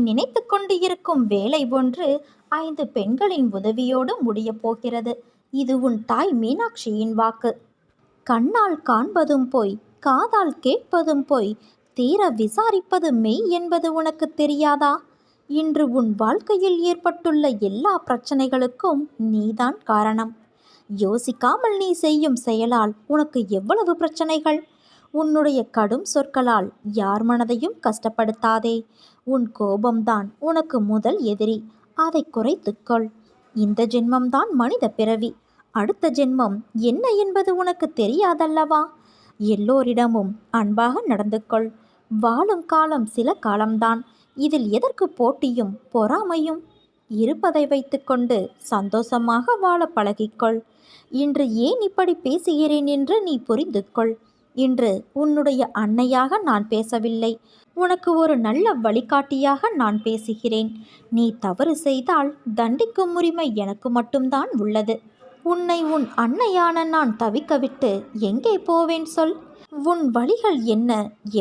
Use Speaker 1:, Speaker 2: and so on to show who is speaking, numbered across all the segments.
Speaker 1: நினைத்து கொண்டு இருக்கும் வேலை ஒன்று 5 பெண்களின் உதவியோடு முடியப் போகிறது. இது உன் தாய் மீனாட்சியின் வாக்கு. கண்ணால் காண்பதும் பொய், காதால் கேட்பதும் பொய், தீர விசாரிப்பது மெய் என்பது உனக்கு தெரியாதா? இன்று உன் வாழ்க்கையில் ஏற்பட்டுள்ள எல்லா பிரச்சனைகளுக்கும் நீதான் காரணம். யோசிக்காமல் நீ செய்யும் செயலால் உனக்கு எவ்வளவு பிரச்சனைகள்! உன்னுடைய கடும் சொற்களால் யார் மனதையும் கஷ்டப்படுத்தாதே. உன் கோபம்தான் உனக்கு முதல் எதிரி. அதை குறைத்துக்கொள். இந்த ஜென்மம்தான் மனித பிறவி. அடுத்த ஜென்மம் என்ன என்பது உனக்கு தெரியாதல்லவா? எல்லோரிடமும் அன்பாக நடந்து கொள். வாழும் காலம் சில காலம்தான். இதில் எதற்கு போட்டியும் பொறாமையும்? இருப்பதை வைத்துக்கொண்டு சந்தோஷமாக வாழ பழகிக்கொள். இன்று ஏன் இப்படி பேசுகிறேன் என்று நீ புரிந்து கொள். இன்று உன்னுடைய அன்னையாக நான் பேசவில்லை, உனக்கு ஒரு நல்ல வழிகாட்டியாக நான் பேசுகிறேன். நீ தவறு செய்தால் தண்டிக்கும் உரிமை எனக்கு மட்டும்தான் உள்ளது. உன்னை உன் அன்னையான நான் தவிக்கவிட்டு எங்கே போவேன் சொல்? உன் வழிகள் என்ன,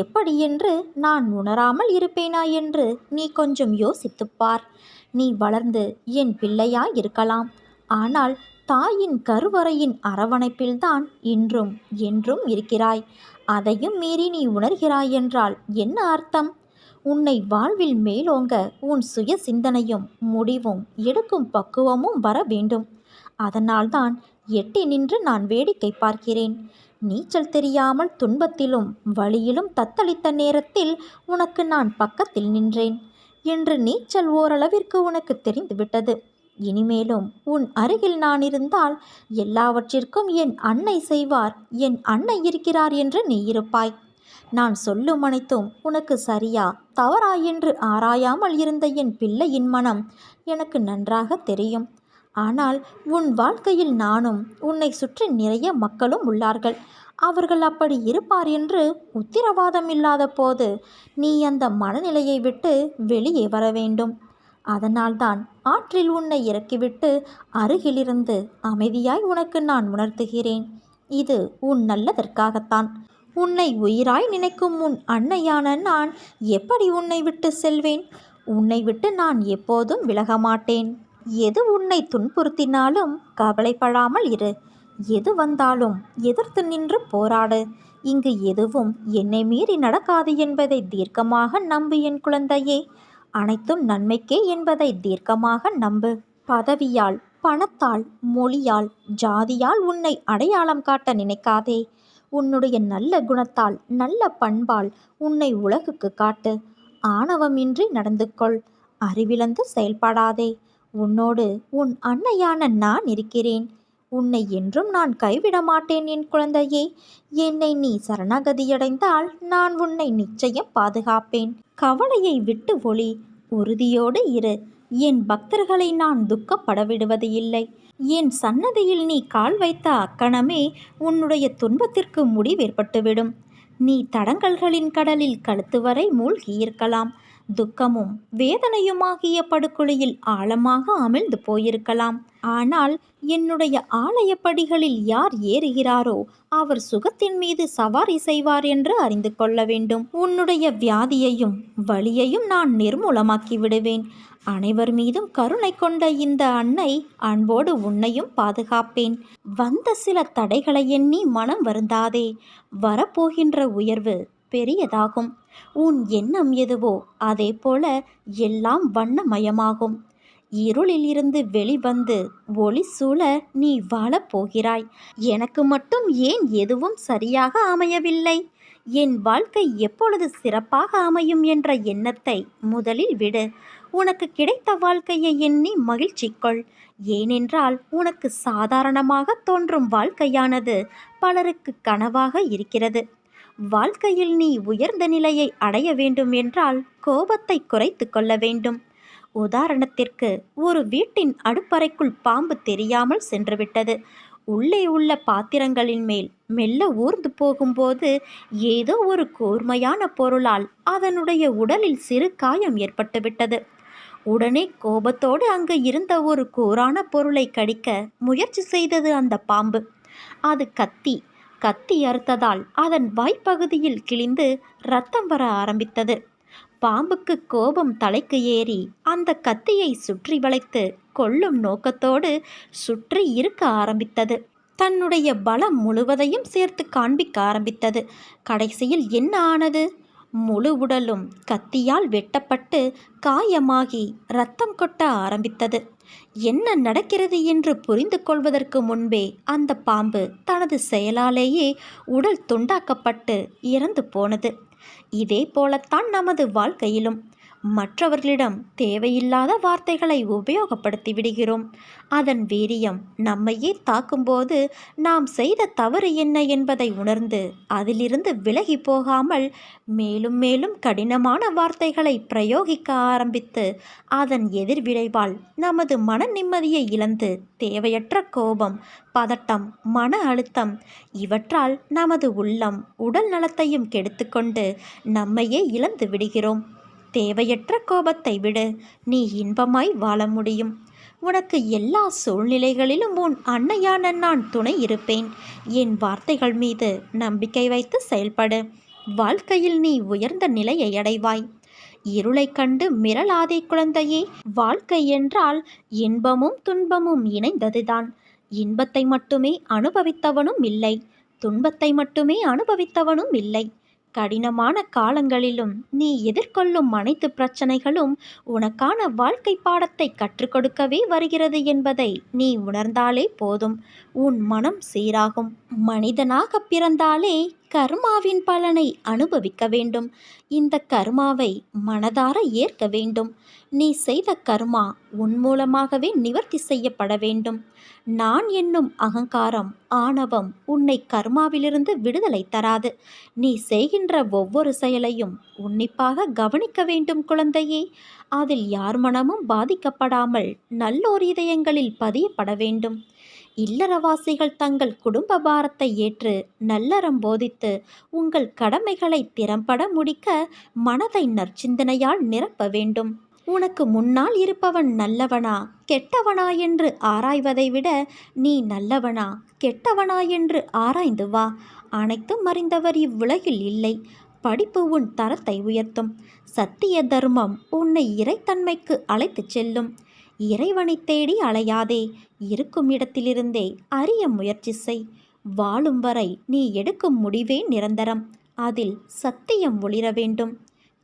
Speaker 1: எப்படி என்று நான் உணராமல் இருப்பேனா என்று நீ கொஞ்சம் யோசித்துப்பார். நீ வளர்ந்து என் பிள்ளையாய் இருக்கலாம். ஆனால் தாயின் கருவறையின் அரவணைப்பில்தான் இன்றும் என்றும் இருக்கிறாய். அதையும் மீறி நீ உணர்கிறாய் என்றால் என்ன அர்த்தம்? உன்னை வாழ்வில் மேலோங்க உன் சுய சிந்தனையும் முடிவும் எடுக்கும் பக்குவமும் வர வேண்டும். அதனால்தான் எட்டி நின்று நான் வேடிக்கை பார்க்கிறேன். நீச்சல் தெரியாமல் துன்பத்திலும் வழியிலும் தத்தளித்த நேரத்தில் உனக்கு நான் பக்கத்தில் நின்றேன். என்று நீச்சல் ஓரளவிற்கு உனக்கு தெரிந்துவிட்டது. இனிமேலும் உன் அருகில் நான் இருந்தால் எல்லாவற்றிற்கும் என் அன்னை செய்வார், என் அன்னை இருக்கிறார் என்று நீ இருப்பாய். நான் சொல்லும் அனைத்தும் உனக்கு சரியா தவறா என்று ஆராயாமல் இருந்த என் பிள்ளையின் மனம் எனக்கு நன்றாக தெரியும். ஆனால் உன் வாழ்க்கையில் நானும் உன்னை சுற்றி நிறைய மக்களும் உள்ளார்கள். அவர்கள் அப்படி இருப்பார் என்று உத்திரவாதம் இல்லாத போது நீ அந்த மனநிலையை விட்டு வெளியே வர வேண்டும். அதனால்தான் ஆற்றில் உன்னை இறக்கிவிட்டு அருகிலிருந்து அமைதியாய் உனக்கு நான் உணர்த்துகிறேன். இது உன் நல்லதற்காகத்தான். உன்னை உயிராய் நினைக்கும் உன் அன்னையான நான் எப்படி உன்னை விட்டு செல்வேன்? உன்னை விட்டு நான் எப்போதும் விலக மாட்டேன். எது உன்னை துன்புறுத்தினாலும் கவலைப்படாமல் இரு. எது வந்தாலும் எதிர்த்து நின்று போராடு. இங்கு எதுவும் என்னை மீறி நடக்காது என்பதை தீர்க்கமாக நம்பு என் குழந்தையே. அனைத்தும் நன்மைக்கே என்பதை தீர்க்கமாக நம்பு. பதவியால், பணத்தால், மொழியால், ஜாதியால் உன்னை அடையாளம் காட்ட நினைக்காதே. உன்னுடைய நல்ல குணத்தால், நல்ல பண்பால் உன்னை உலகுக்கு காட்டு. ஆணவமின்றி நடந்து கொள். அறிவிழந்து செயல்படாதே. உன்னோடு உன் அன்னையான நான் இருக்கிறேன். உன்னை என்றும் நான் கைவிட மாட்டேன் என் குழந்தையே. என்னை நீ சரணாகதியடைந்தால் நான் உன்னை நிச்சயம் பாதுகாப்பேன். கவலையை விட்டு ஒளி. உறுதியோடு இரு. என் பக்தர்களை நான் துக்கப்பட விடுவது இல்லை. என் சன்னதியில் நீ கால் வைத்த அக்கணமே உன்னுடைய துன்பத்திற்கு முடிவேற்பட்டுவிடும். நீ தடங்கல்களின் கடலில் கழுத்து வரை மூழ்கியிருக்கலாம். துக்கமும் வேதனையுமாகிய படுகொலியில் ஆழமாக அமிழ்ந்து போயிருக்கலாம். ஆனால் என்னுடைய ஆலயப்படிகளில் யார் ஏறுகிறாரோ அவர் சுகத்தின் மீது சவாரி செய்வார் என்று அறிந்து கொள்ள வேண்டும். உன்னுடைய வியாதியையும் வலியையும் நான் நிர்மூலமாக்கி விடுவேன். அனைவர் மீதும் கருணை கொண்ட இந்த அன்னை அன்போடு உன்னையும் பாதுகாப்பேன். வந்த சில தடைகளை எண்ணி மனம் வருந்தாதே. வரப்போகின்ற உயர்வு பெரியதாகும். உன் எண்ணம் எதுவோ அதே போல எல்லாம் வண்ணமயமாகும். இருளில் இருந்து வெளிவந்து ஒளி சூழ நீ வாழப்போகிறாய். எனக்கு மட்டும் ஏன் எதுவும் சரியாக அமையவில்லை? என் வாழ்க்கை எப்பொழுது சிறப்பாக அமையும் என்ற எண்ணத்தை முதலில் விடு. உனக்கு கிடைத்த வாழ்க்கையை எண்ணி மகிழ்ச்சி கொள். ஏனென்றால் உனக்கு சாதாரணமாக தோன்றும் வாழ்க்கையானது பலருக்கு கனவாக இருக்கிறது. வாழ்க்கையில் நீ உயர்ந்த நிலையை அடைய வேண்டும் என்றால் கோபத்தை குறைத்து கொள்ள வேண்டும். உதாரணத்திற்கு, ஒரு வீட்டின் அடுப்பறைக்குள் பாம்பு தெரியாமல் சென்றுவிட்டது. உள்ளே உள்ள பாத்திரங்களின் மேல் மெல்ல ஊர்ந்து போகும்போது ஏதோ ஒரு கூர்மையான பொருளால் அதனுடைய உடலில் சிறு காயம் ஏற்பட்டுவிட்டது. உடனே கோபத்தோடு அங்கு இருந்த ஒரு கூரான பொருளை கடிக்க முயற்சி செய்தது அந்த பாம்பு. அது கத்தி அறுத்ததால் அதன் வாய்ப்பகுதியில் கிழிந்து இரத்தம் வர ஆரம்பித்தது. பாம்புக்கு கோபம் தலைக்கு ஏறி அந்த கத்தியை சுற்றி வளைத்து கொல்லும் நோக்கத்தோடு சுற்றி இருக்க ஆரம்பித்தது. தன்னுடைய பலம் முழுவதையும் சேர்த்து காண்பிக்க ஆரம்பித்தது. கடைசியில் என்ன ஆனது? முழு உடலும் கத்தியால் வெட்டப்பட்டு காயமாகி இரத்தம் கொட்ட ஆரம்பித்தது. என்ன நடக்கிறது என்று புரிந்து கொள்வதற்கு முன்பே அந்த பாம்பு தனது செயலாலேயே உடல் துண்டாக்கப்பட்டு இறந்து போனது. இதே போலத்தான் நமது வாழ்க்கையிலும் மற்றவர்களிடம் தேவையில்லாத வார்த்தைகளை உபயோகப்படுத்தி விடுகிறோம். அதன் வீரியம் நம்மையே தாக்கும்போது நாம் செய்த தவறு என்ன என்பதை உணர்ந்து அதிலிருந்து விலகி போகாமல் மேலும் மேலும் கடினமான வார்த்தைகளை பிரயோகிக்க ஆரம்பித்து அதன் எதிர்விளைவால் நமது மன நிம்மதியை இழந்து தேவையற்ற கோபம், பதட்டம், மன அழுத்தம் இவற்றால் நமது உள்ளம் உடல் நலத்தையும் கெடுத்துக்கொண்டு நம்மையே இழந்து விடுகிறோம். தேவையற்ற கோபத்தை விடு, நீ இன்பமாய் வாழ முடியும். உனக்கு எல்லா சூழ்நிலைகளிலும் உன் அன்னையான நான் துணை இருப்பேன். என் வார்த்தைகள் மீது நம்பிக்கை வைத்து செயல்படு. வாழ்க்கையில் நீ உயர்ந்த நிலையை அடைவாய். இருளை கண்டு மிரளாதே குழந்தையே. வாழ்க்கை என்றால் இன்பமும் துன்பமும் இணைந்ததுதான். இன்பத்தை மட்டுமே அனுபவித்தவனும் இல்லை, துன்பத்தை மட்டுமே அனுபவித்தவனும் இல்லை. கடினமான காலங்களிலும் நீ எதிர்கொள்ளும் அனைத்து பிரச்சனைகளும் உனக்கான வாழ்க்கை பாடத்தை கற்றுக் கொடுக்கவே வருகிறது என்பதை நீ உணர்ந்தாலே போதும். உன் மனம் சீராகும். மனிதனாக பிறந்தாலே கர்மாவின் பலனை அனுபவிக்க வேண்டும். இந்த கர்மாவை மனதார ஏற்க வேண்டும். நீ செய்த கர்மா உன் மூலமாகவே நிவர்த்தி செய்யப்பட வேண்டும். நான் என்னும் அகங்காரம், ஆணவம் உன்னை கர்மாவிலிருந்து விடுதலை தராது. நீ செய்கின்ற ஒவ்வொரு செயலையும் உன்னிப்பாக கவனிக்க வேண்டும் குழந்தையே. அதில் யார் மனமும் பாதிக்கப்படாமல் நல்லோர் இதயங்களில் பதியப்பட வேண்டும். இல்லறவாசிகள் தங்கள் குடும்ப பாரத்தை ஏற்று நல்லறம் போதித்து உங்கள் கடமைகளை திறம்பட முடிக்க மனதை நற்சிந்தனையால் நிரப்ப வேண்டும். உனக்கு முன்னால் இருப்பவன் நல்லவனா கெட்டவனா என்று ஆராய்வதை விட நீ நல்லவனா கெட்டவனா என்று ஆராய்ந்து வா. அனைத்தும் அறிந்தவர் இவ்வுலகில் இல்லை. படிப்பு உன் தரத்தை உயர்த்தும். சத்திய தர்மம் உன்னை இறைத்தன்மைக்கு அழைத்துச் செல்லும். இறைவனை தேடி அலையாதே. இருக்கும் இடத்திலிருந்தே அறிய முயற்சி செய். வாழும் வரை நீ எடுக்கும் முடிவே நிரந்தரம். அதில் சத்தியம் ஒளிர வேண்டும்.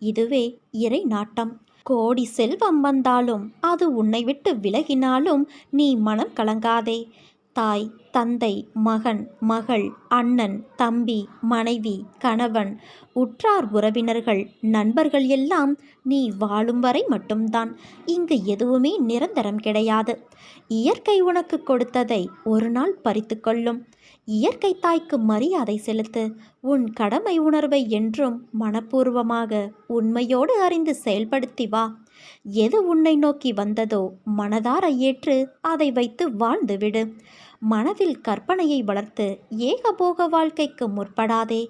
Speaker 1: இதுவே இறை நாட்டம். கோடி செல்வம் வந்தாலும் அது உன்னை விட்டு விலகினாலும் நீ மனம் கலங்காதே. தாய், தந்தை, மகன், மகள், அண்ணன், தம்பி, மனைவி, கணவன், உற்றார் உறவினர்கள், நண்பர்கள் எல்லாம் நீ வாழும் வரை மட்டும்தான். இங்கு எதுவுமே நிரந்தரம் கிடையாது. இயற்கை உனக்கு கொடுத்ததை ஒரு நாள் பறித்து கொள்ளும். இயற்கை தாய்க்கு மரியாதை செலுத்து. உன் கடமை உணர்வை என்றும் மனப்பூர்வமாக உண்மையோடு அறிந்து செயல்படுத்தி வா. எது உன்னை நோக்கி வந்ததோ மனதார ஏற்று அதை வைத்து வாழ்ந்துவிடு. மனதில் கற்பனையை வளர்த்து ஏகபோக வாழ்க்கைக்கு முற்படாதே.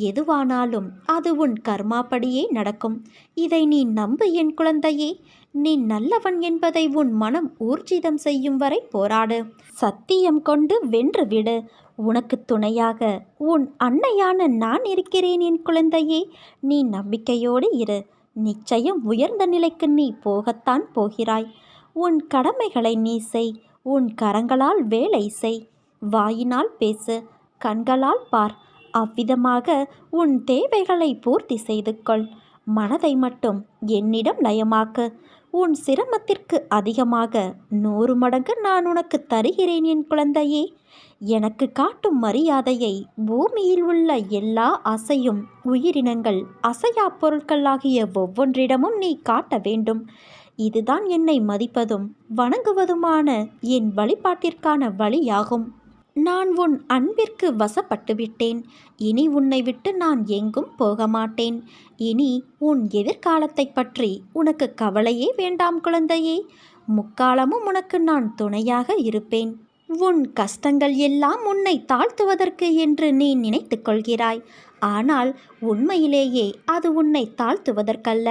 Speaker 1: எதுவானாலும் அது உன் கர்மாப்படியே நடக்கும். இதை நீ நம்பு என் குழந்தையே. நீ நல்லவன் என்பதை உன் மனம் ஊர்ஜிதம் செய்யும் வரை போராடு. சத்தியம் கொண்டு வென்றுவிடு. உனக்கு துணையாக உன் அன்னையான நான் இருக்கிறேன் என் குழந்தையே. நீ நம்பிக்கையோடு இரு. நிச்சயம் உயர்ந்த நிலைக்கு நீ போகத்தான் போகிறாய். உன் கடமைகளை நீ செய். உன் கரங்களால் வேலை செய். வாயினால் பேசு, கண்களால் பார். அவ்விதமாக உன் தேவைகளை பூர்த்தி செய்து கொள். மனதை மட்டும் என்னிடம் லயமாக்கு. உன் சிரமத்திற்கு அதிகமாக 100 மடங்கு நான் உனக்கு தருகிறேன் என் குழந்தையே. எனக்கு காட்டும் மரியாதையை பூமியில் உள்ள எல்லா அசையும் உயிரினங்கள், அசையா பொருட்கள் ஆகிய ஒவ்வொன்றிடமும் நீ காட்ட வேண்டும். இதுதான் என்னை மதிப்பதும் வணங்குவதுமான என் வழிபாட்டிற்கான வழியாகும். நான் உன் அன்பிற்கு வசப்பட்டு விட்டேன். இனி உன்னை விட்டு நான் எங்கும் போக மாட்டேன். இனி உன் எதிர்காலத்தை பற்றி உனக்கு கவலையே வேண்டாம் குழந்தையே. முக்காலமும் உனக்கு நான் துணையாக இருப்பேன். உன் கஷ்டங்கள் எல்லாம் உன்னை தாழ்த்துவதற்கு என்று நீ நினைத்து கொள்கிறாய். ஆனால் உண்மையிலேயே அது உன்னை தாழ்த்துவதற்கல்ல,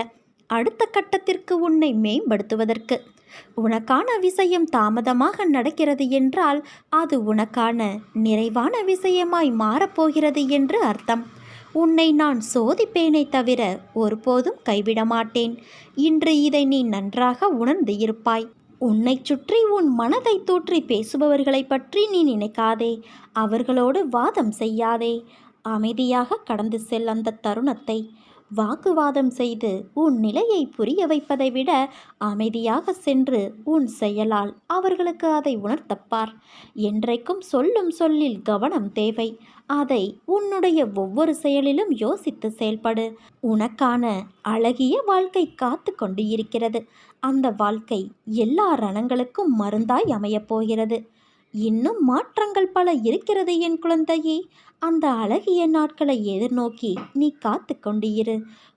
Speaker 1: அடுத்த கட்டத்திற்கு உன்னை மேம்படுத்துவதற்கு. உனக்கான விஷயம் தாமதமாக நடக்கிறது என்றால் அது உனக்கான நிறைவான விஷயமாய் மாறப்போகிறது என்று அர்த்தம். உன்னை நான் சோதிப்பேனே தவிர ஒருபோதும் கைவிட மாட்டேன். இன்று இதை நீ நன்றாக உணர்ந்து இருப்பாய். உன்னை சுற்றி உன் மனதை தூற்றி பேசுபவர்களை பற்றி நீ நினைக்காதே. அவர்களோடு வாதம் செய்யாதே. அமைதியாக கடந்து செல் அந்த தருணத்தை. வாக்குவாதம் செய்து உன் நிலையை புரிய வைப்பதை விட அமைதியாக சென்று உன் செயலால் அவர்களுக்கு அதை உணர்த்தப்பார். என்றைக்கும் சொல்லும் சொல்லில் கவனம் தேவை. அதை உன்னுடைய ஒவ்வொரு செயலிலும் யோசித்து செயல்படு. உனக்கான அழகிய வாழ்க்கை காத்து கொண்டு இருக்கிறது. அந்த வாழ்க்கை எல்லா ரணங்களுக்கும் மருந்தாய் அமையப் போகிறது. இன்னும் மாற்றங்கள் பல இருக்கிறது என் குழந்தையே. அந்த அழகிய நாட்களை எதிர்நோக்கி நீ காத்து கொண்டு இரு.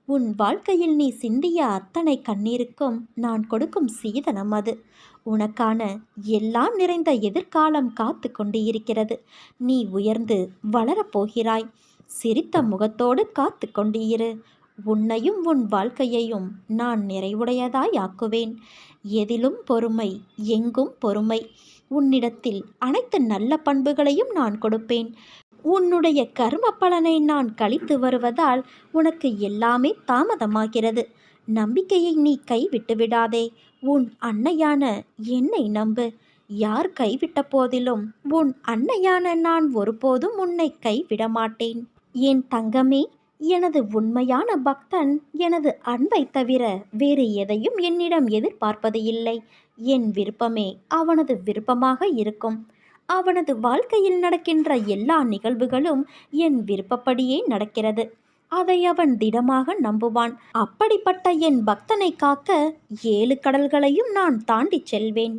Speaker 1: உன் வாழ்க்கையில் நீ சிந்திய அத்தனை கண்ணீருக்கும் நான் கொடுக்கும் சீதனம் அது. உனக்கான எல்லாம் நிறைந்த எதிர்காலம் காத்து கொண்டு இருக்கிறது. நீ உயர்ந்து வளரப்போகிறாய். சிரித்த முகத்தோடு காத்து கொண்டு இரு. உன்னையும் உன் வாழ்க்கையையும் நான் நிறைவுடையதாய் ஆக்குவேன். எதிலும் பொறுமை, எங்கும் பொறுமை. உன்னிடத்தில் அனைத்து நல்ல பண்புகளையும் நான் கொடுப்பேன். உன்னுடைய கர்ம பலனை நான் கழித்து வருவதால் உனக்கு எல்லாமே தாமதமாகிறது. நம்பிக்கையை நீ கைவிட்டு விடாதே. உன் அன்னையான என்னை நம்பு. யார் கைவிட்ட போதிலும் உன் அன்னையான நான் ஒருபோதும் உன்னை கைவிட மாட்டேன். என் தங்கமே, எனது உண்மையான பக்தன் எனது அன்பை தவிர வேறு எதையும் என்னிடம் எதிர்பார்ப்பது இல்லை. என் விருப்பமே அவனது விருப்பமாக இருக்கும். அவனது வாழ்க்கையில் நடக்கின்ற எல்லா நிகழ்வுகளும் என் விருப்பப்படியே நடக்கிறது. அதை அவன் திடமாக நம்புவான். அப்படிப்பட்ட என் பக்தனை காக்க 7 கடல்களையும் நான் தாண்டி செல்வேன்.